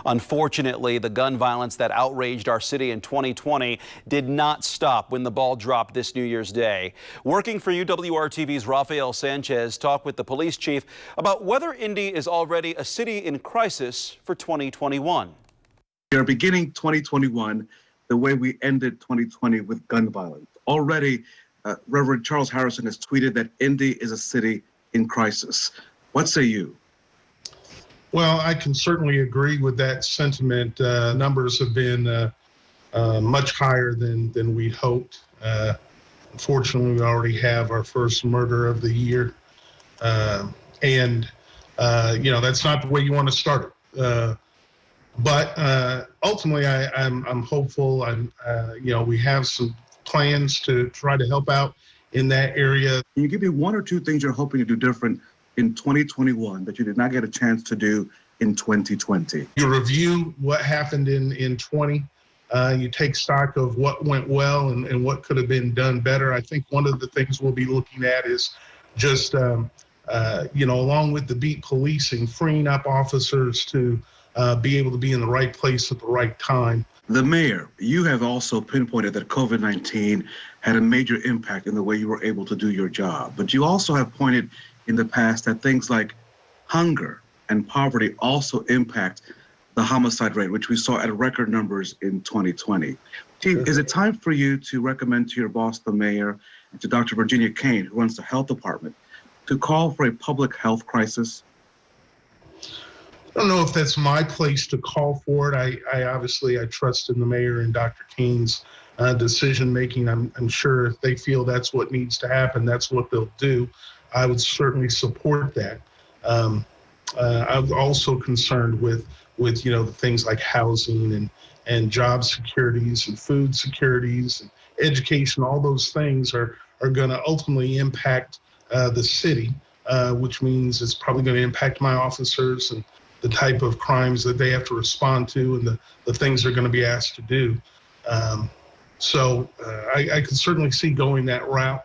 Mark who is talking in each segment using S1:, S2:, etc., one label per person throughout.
S1: Unfortunately, the gun violence that outraged our city in 2020 did not stop when the ball dropped this New Year's Day. Working for UWRTV's Rafael Sanchez talked with the police chief about whether Indy is already a city in crisis for 2021.
S2: We are beginning 2021 the way we ended 2020 with gun violence. Already, Reverend Charles Harrison has tweeted that Indy is a city in crisis. What say you?
S3: Well, I can certainly agree with that sentiment. Numbers have been much higher than we hoped. Unfortunately, we already have our first murder of the year. And that's not the way you want to start it. But ultimately, I'm hopeful. We have some plans to try to help out in that area.
S2: Can you give me one or two things you're hoping to do different in 2021 that you did not get a chance to do in 2020?
S3: You review what happened in 20. You take stock of what went well and what could have been done better. I think one of the things we'll be looking at is just, along with the beat policing, freeing up officers to be able to be in the right place at the right time.
S2: The mayor, you have also pinpointed that COVID-19 had a major impact in the way you were able to do your job. But you also have pointed in the past that things like hunger and poverty also impact the homicide rate, which we saw at record numbers in 2020. Chief, is it time for you to recommend to your boss, the mayor, and to Dr. Virginia Kane, who runs the health department, to call for a public health crisis?
S3: I don't know if that's my place to call for it. I obviously trust in the mayor and Dr. Kane's decision making. I'm sure if they feel that's what needs to happen, that's what they'll do. I would certainly support that. I'm also concerned with the things like housing and job securities and food securities and education. All those things are going to ultimately impact the city, which means it's probably going to impact my officers and the type of crimes that they have to respond to and the things they're going to be asked to do. So I can certainly see going that route.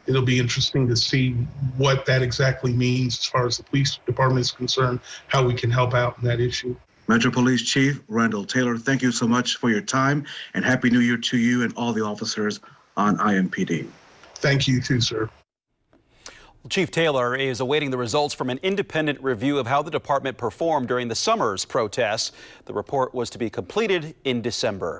S3: It'll be interesting to see what that exactly means as far as the police department is concerned, how we can help out in that issue.
S2: Metro Police Chief Randall Taylor, thank you so much for your time, and Happy New Year to you and all the officers on IMPD.
S3: Thank you too, sir.
S1: Chief Taylor is awaiting the results from an independent review of how the department performed during the summer's protests. The report was to be completed in December.